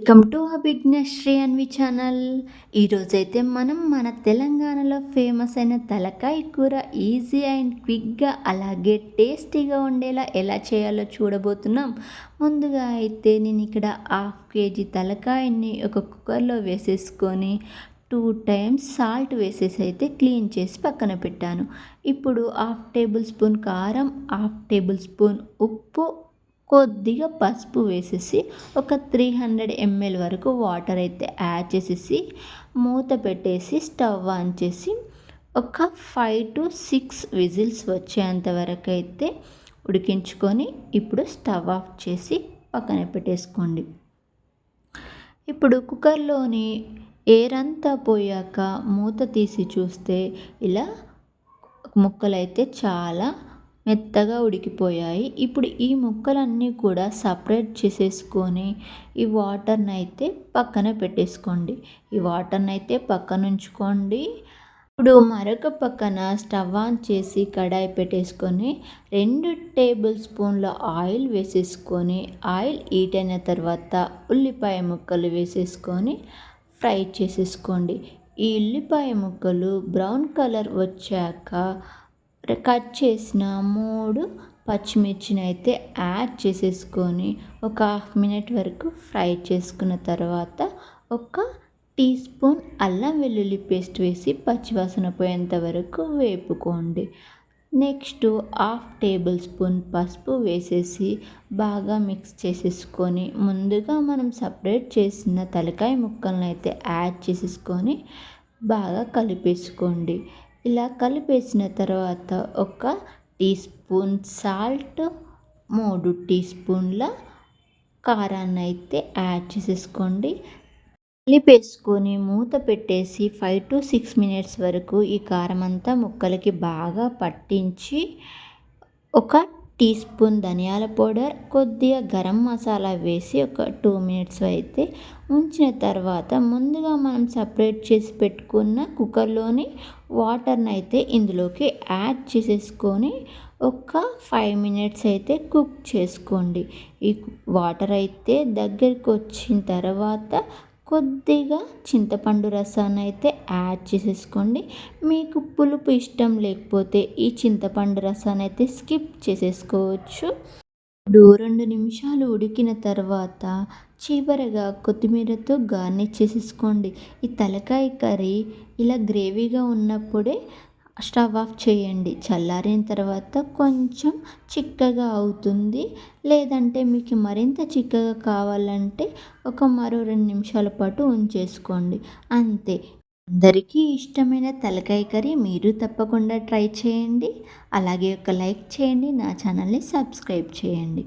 Welcome to Abhignashri Anvi channel. ఈరోజైతే మనం మన తెలంగాణలో ఫేమస్ అయిన తలకాయ కూర ఈజీ అండ్ క్విక్గా అలాగే టేస్టీగా ఉండేలా ఎలా చేయాలో చూడబోతున్నాం. ముందుగా అయితే నేను ఇక్కడ 1/2 కేజీ తలకాయని ఒక కుక్కర్లో వేసేసుకొని 2 టైమ్స్ సాల్ట్ వేసేసి అయితే క్లీన్ చేసి పక్కన పెట్టాను. ఇప్పుడు 1/2 టేబుల్ స్పూన్ కారం, 1/2 టేబుల్ స్పూన్ ఉప్పు, కొద్దిగా పసుపు వేసేసి ఒక 300 ml వరకు వాటర్ అయితే యాడ్ చేసేసి మూత పెట్టేసి స్టవ్ ఆన్ చేసి ఒక 5 to 6 విజిల్స్ వచ్చేంత వరకు అయితే ఉడికించుకొని ఇప్పుడు స్టవ్ ఆఫ్ చేసి పక్కన పెట్టేసుకోండి. ఇప్పుడు కుక్కర్లోని ఎయిర్ అంతా పోయాక మూత తీసి చూస్తే ఇలా ముక్కలైతే చాలా మెత్తగా ఉడికిపోయాయి. ఇప్పుడు ఈ ముక్కలన్నీ కూడా సపరేట్ చేసేసుకొని ఈ వాటర్ని అయితే పక్కన పెట్టేసుకోండి. ఈ వాటర్ని అయితే పక్కన ఉంచుకోండి. ఇప్పుడు మరొక పక్కన స్టవ్ ఆన్ చేసి కడాయి పెట్టేసుకొని 2 టేబుల్ స్పూన్ల ఆయిల్ వేసేసుకొని ఆయిల్ హీట్ అయిన తర్వాత ఉల్లిపాయ ముక్కలు వేసేసుకొని ఫ్రై చేసేసుకోండి. ఈ ఉల్లిపాయ ముక్కలు బ్రౌన్ కలర్ వచ్చాక కట్ చేసిన 3 పచ్చిమిర్చిని అయితే యాడ్ చేసేసుకొని ఒక 1/2 మినిట్ వరకు ఫ్రై చేసుకున్న తర్వాత ఒక టీ స్పూన్ అల్లం వెల్లుల్లి పేస్ట్ వేసి పచ్చివాసన పోయేంత వరకు వేపుకోండి. నెక్స్ట్ 1/2 టేబుల్ స్పూన్ పసుపు వేసేసి బాగా మిక్స్ చేసేసుకొని ముందుగా మనం సపరేట్ చేసిన తలకాయ ముక్కలను అయితే యాడ్ చేసేసుకొని బాగా కలిపేసుకోండి. ఇలా కలిపేసిన తర్వాత ఒక టీ స్పూన్ సాల్ట్, 3 టీ స్పూన్ల కారాన్ని అయితే యాడ్ చేసేసుకోండి. కలిపేసుకొని మూత పెట్టేసి 5 to 6 మినిట్స్ వరకు ఈ కారం అంతా ముక్కలకి బాగా పట్టించి ఒక టీ స్పూన్ ధనియాల పౌడర్, కొద్దిగా గరం మసాలా వేసి ఒక 2 మినిట్స్ అయితే ఉంచిన తర్వాత ముందుగా మనం సపరేట్ చేసి పెట్టుకున్న కుక్కర్లోని వాటర్ని అయితే ఇందులోకి యాడ్ చేసేసుకొని ఒక 5 మినిట్స్ అయితే కుక్ చేసుకోండి. ఈ వాటర్ అయితే దగ్గరికి వచ్చిన తర్వాత కొద్దిగా చింతపండు రసాన్ని అయితే యాడ్ చేసేసుకోండి. మీకు పులుపు ఇష్టం లేకపోతే ఈ చింతపండు రసాన్ని అయితే స్కిప్ చేసేసుకోవచ్చు. ఇప్పుడు 2 నిమిషాలు ఉడికిన తర్వాత చివరగా కొత్తిమీరతో గార్నిష్ చేసేసుకోండి. ఈ తలకాయ కర్రీ ఇలా గ్రేవీగా ఉన్నప్పుడే స్టవ్ ఆఫ్ చేయండి. చల్లారిన తర్వాత కొంచెం చిక్కగా అవుతుంది. లేదంటే మీకు మరింత చిక్కగా కావాలంటే మరో 2 నిమిషాల పాటు ఉంచేసుకోండి. అంతే. అందరికీ ఇష్టమైన తలకాయ కర్రీ మీరు తప్పకుండా ట్రై చేయండి. అలాగే ఒక లైక్ చేయండి. నా ఛానల్ని సబ్స్క్రైబ్ చేయండి.